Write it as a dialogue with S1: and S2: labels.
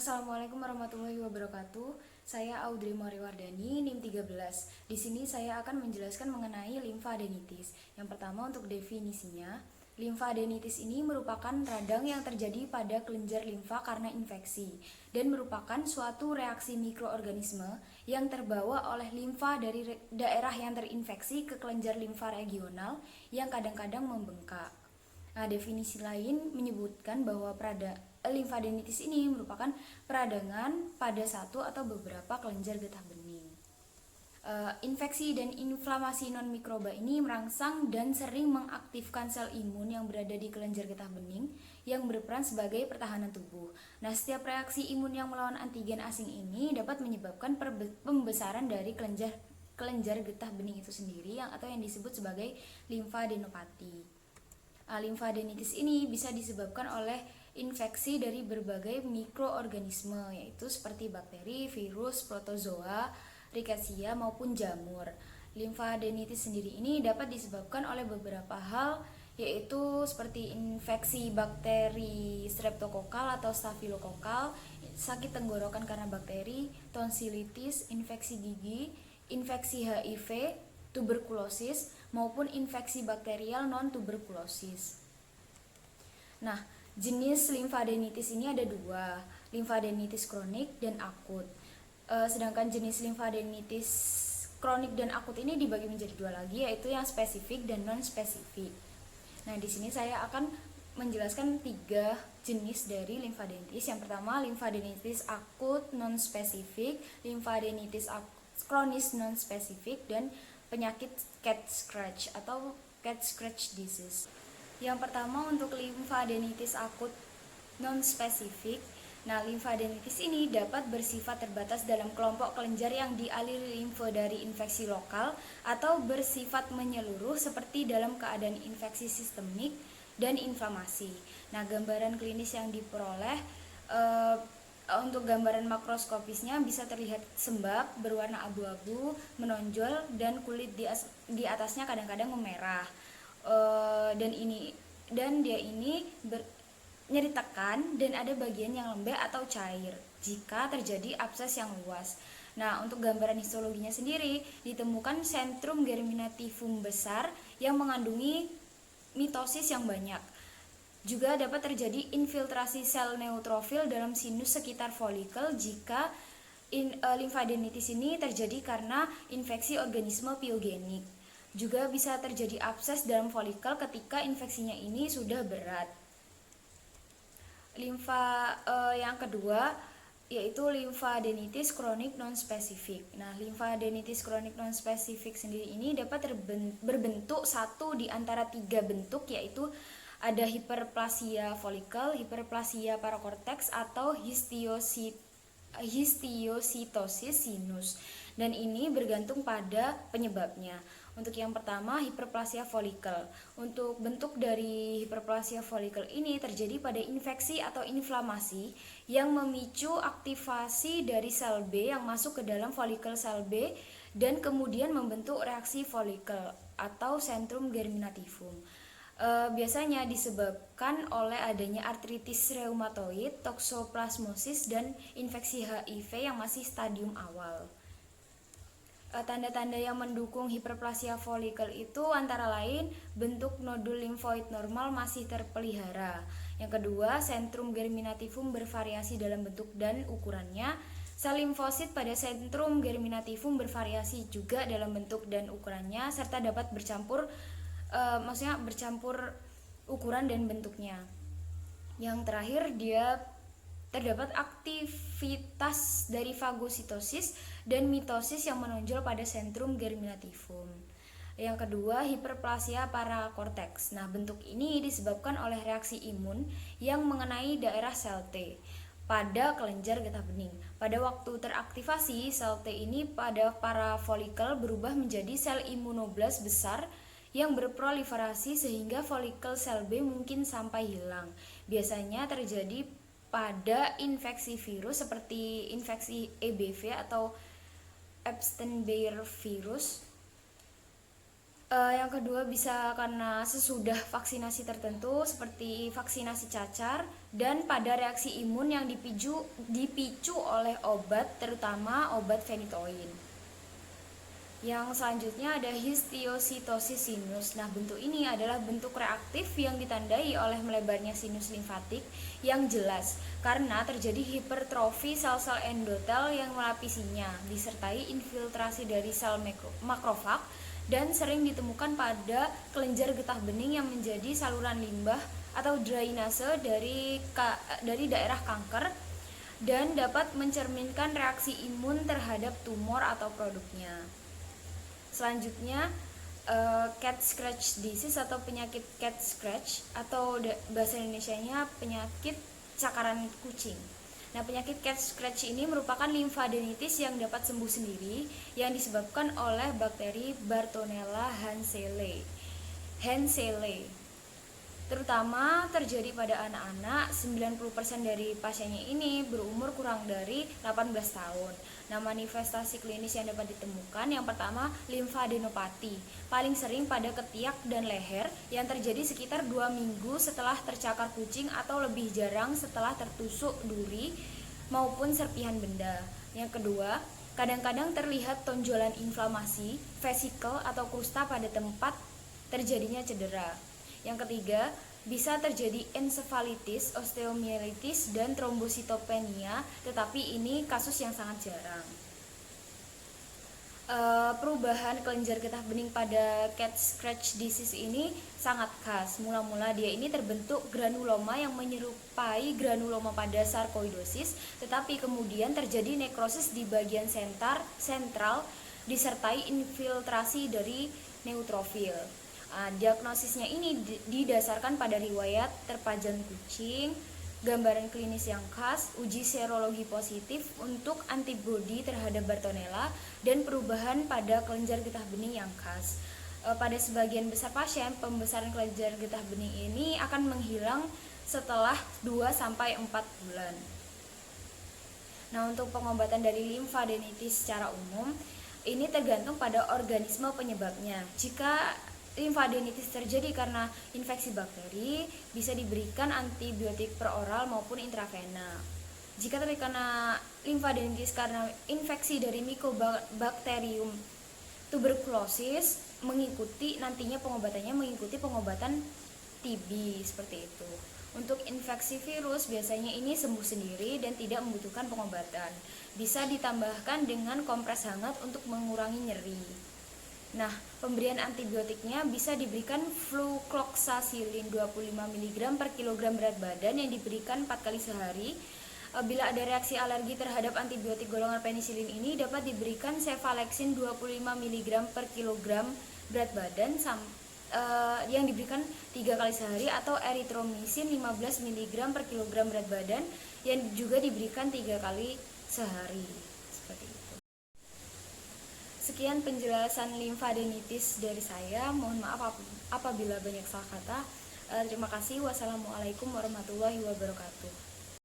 S1: Assalamualaikum warahmatullahi wabarakatuh. Saya Audrey Moriwardani, NIM 13. Di sini saya akan menjelaskan mengenai limfadenitis. Yang pertama untuk definisinya, limfadenitis ini merupakan radang yang terjadi pada kelenjar limfa karena infeksi dan merupakan suatu reaksi mikroorganisme yang terbawa oleh limfa dari daerah yang terinfeksi ke kelenjar limfa regional yang kadang-kadang membengkak. Nah, definisi lain menyebutkan bahwa limfadenitis ini merupakan peradangan pada satu atau beberapa kelenjar getah bening. Infeksi dan inflamasi non-mikroba ini merangsang dan sering mengaktifkan sel imun yang berada di kelenjar getah bening yang berperan sebagai pertahanan tubuh. Nah, setiap reaksi imun yang melawan antigen asing ini dapat menyebabkan pembesaran dari kelenjar getah bening itu sendiri atau yang disebut sebagai limfadenopati. Limfadenitis ini bisa disebabkan oleh infeksi dari berbagai mikroorganisme, yaitu seperti bakteri, virus, protozoa, rickettsia maupun jamur. Limfadenitis sendiri ini dapat disebabkan oleh beberapa hal, yaitu seperti infeksi bakteri streptokokal atau stafilokokal, sakit tenggorokan karena bakteri, tonsilitis, infeksi gigi, infeksi HIV, tuberkulosis, maupun infeksi bakterial non-tuberkulosis. Nah, jenis limfadenitis ini ada dua, limfadenitis kronik dan akut. Sedangkan jenis limfadenitis kronik dan akut ini dibagi menjadi dua lagi, yaitu yang spesifik dan non-spesifik. Nah, di sini saya akan menjelaskan tiga jenis dari limfadenitis. Yang pertama, limfadenitis akut non-spesifik, limfadenitis kronis non-spesifik, dan penyakit cat scratch atau cat scratch disease. Yang pertama untuk limfadenitis akut non-spesifik. Nah, limfadenitis ini dapat bersifat terbatas dalam kelompok kelenjar yang dialiri limfe dari infeksi lokal atau bersifat menyeluruh seperti dalam keadaan infeksi sistemik dan inflamasi. Nah, gambaran klinis yang diperoleh untuk gambaran makroskopisnya bisa terlihat sembab berwarna abu-abu, menonjol, dan kulit di atasnya kadang-kadang memerah. Dan dia ini nyeri tekan dan ada bagian yang lembek atau cair jika terjadi abses yang luas. Nah, untuk gambaran histologinya sendiri ditemukan sentrum germinativum besar yang mengandungi mitosis yang banyak. Juga dapat terjadi infiltrasi sel neutrofil dalam sinus sekitar folikel jika limfadenitis ini terjadi karena infeksi organisme piogenik. Juga bisa terjadi abses dalam folikel ketika infeksinya ini sudah berat. Yang kedua yaitu limfadenitis kronik non-spesifik. Nah, limfadenitis kronik non-spesifik sendiri ini dapat berbentuk satu di antara tiga bentuk, yaitu ada hiperplasia folikel, hiperplasia parakorteks, atau histiositosis sinus. Dan ini bergantung pada penyebabnya. Untuk yang pertama, hiperplasia folikel. Untuk bentuk dari hiperplasia folikel ini terjadi pada infeksi atau inflamasi yang memicu aktivasi dari sel B yang masuk ke dalam folikel sel B dan kemudian membentuk reaksi folikel atau sentrum germinativum. Biasanya disebabkan oleh adanya artritis reumatoid, toksoplasmosis, dan infeksi HIV yang masih stadium awal. Tanda-tanda yang mendukung hiperplasia folikel itu antara lain bentuk nodul limfoid normal masih terpelihara. Yang kedua, sentrum germinativum bervariasi dalam bentuk dan ukurannya. Sel limfosit pada sentrum germinativum bervariasi juga dalam bentuk dan ukurannya serta dapat bercampur ukuran dan bentuknya. Yang terakhir, dia terdapat aktivitas dari fagositosis dan mitosis yang menonjol pada sentrum germinativum. Yang kedua, hiperplasia parakorteks. Nah, bentuk ini disebabkan oleh reaksi imun yang mengenai daerah sel T pada kelenjar getah bening. Pada waktu teraktivasi, sel T ini pada para folikel berubah menjadi sel imunoblas besar yang berproliferasi sehingga folikel sel B mungkin sampai hilang. Biasanya terjadi pada infeksi virus seperti infeksi EBV atau Epstein-Barr virus. Yang kedua bisa karena sesudah vaksinasi tertentu seperti vaksinasi cacar dan pada reaksi imun yang dipicu oleh obat, terutama obat fenitoin. Yang selanjutnya ada histiositosis sinus. Nah, bentuk ini adalah bentuk reaktif yang ditandai oleh melebarnya sinus limfatik yang jelas karena terjadi hipertrofi sel-sel endotel yang melapisinya, disertai infiltrasi dari sel makrofag dan sering ditemukan pada kelenjar getah bening yang menjadi saluran limbah atau drainase dari daerah kanker dan dapat mencerminkan reaksi imun terhadap tumor atau produknya. Selanjutnya cat scratch disease atau penyakit cat scratch atau bahasa Indonesianya penyakit cakaran kucing. Nah, penyakit cat scratch ini merupakan limfadenitis yang dapat sembuh sendiri yang disebabkan oleh bakteri Bartonella hanseleae. Terutama terjadi pada anak-anak. 90% dari pasiennya ini berumur kurang dari 18 tahun. Nah, manifestasi klinis yang dapat ditemukan yang pertama limfadenopati, paling sering pada ketiak dan leher yang terjadi sekitar 2 minggu setelah tercakar kucing atau lebih jarang setelah tertusuk duri maupun serpihan benda. Yang kedua, kadang-kadang terlihat tonjolan inflamasi, vesikel atau krusta pada tempat terjadinya cedera. Yang ketiga, bisa terjadi ensefalitis, osteomielitis, dan trombositopenia, tetapi ini kasus yang sangat jarang. Perubahan kelenjar getah bening pada cat scratch disease ini sangat khas. Mula-mula dia ini terbentuk granuloma yang menyerupai granuloma pada sarkoidosis, tetapi kemudian terjadi nekrosis di bagian sentral disertai infiltrasi dari neutrofil. Diagnosisnya ini didasarkan pada riwayat terpajang kucing, gambaran klinis yang khas, uji serologi positif untuk antibodi terhadap Bartonella, dan perubahan pada kelenjar getah bening yang khas. Pada sebagian besar pasien, pembesaran kelenjar getah bening ini akan menghilang setelah 2-4 bulan. Nah, untuk pengobatan dari limfadenitis secara umum, ini tergantung pada organisme penyebabnya. Jika limfadenitis terjadi karena infeksi bakteri, bisa diberikan antibiotik peroral maupun intravena. Jika terkena limfadenitis karena infeksi dari Mycobacterium tuberculosis, nantinya pengobatannya mengikuti pengobatan TB seperti itu. Untuk infeksi virus biasanya ini sembuh sendiri dan tidak membutuhkan pengobatan. Bisa ditambahkan dengan kompres hangat untuk mengurangi nyeri. Nah, pemberian antibiotiknya bisa diberikan flucloxacillin 25 mg per kilogram berat badan yang diberikan 4 kali sehari. Bila ada reaksi alergi terhadap antibiotik golongan penisilin ini, dapat diberikan cefalexin 25 mg per kilogram berat badan yang diberikan 3 kali sehari, atau erythromycin 15 mg per kilogram berat badan yang juga diberikan 3 kali sehari. Seperti itu. Sekian penjelasan limfadenitis dari saya. Mohon maaf apabila banyak salah kata. Terima kasih. Wassalamualaikum warahmatullahi wabarakatuh.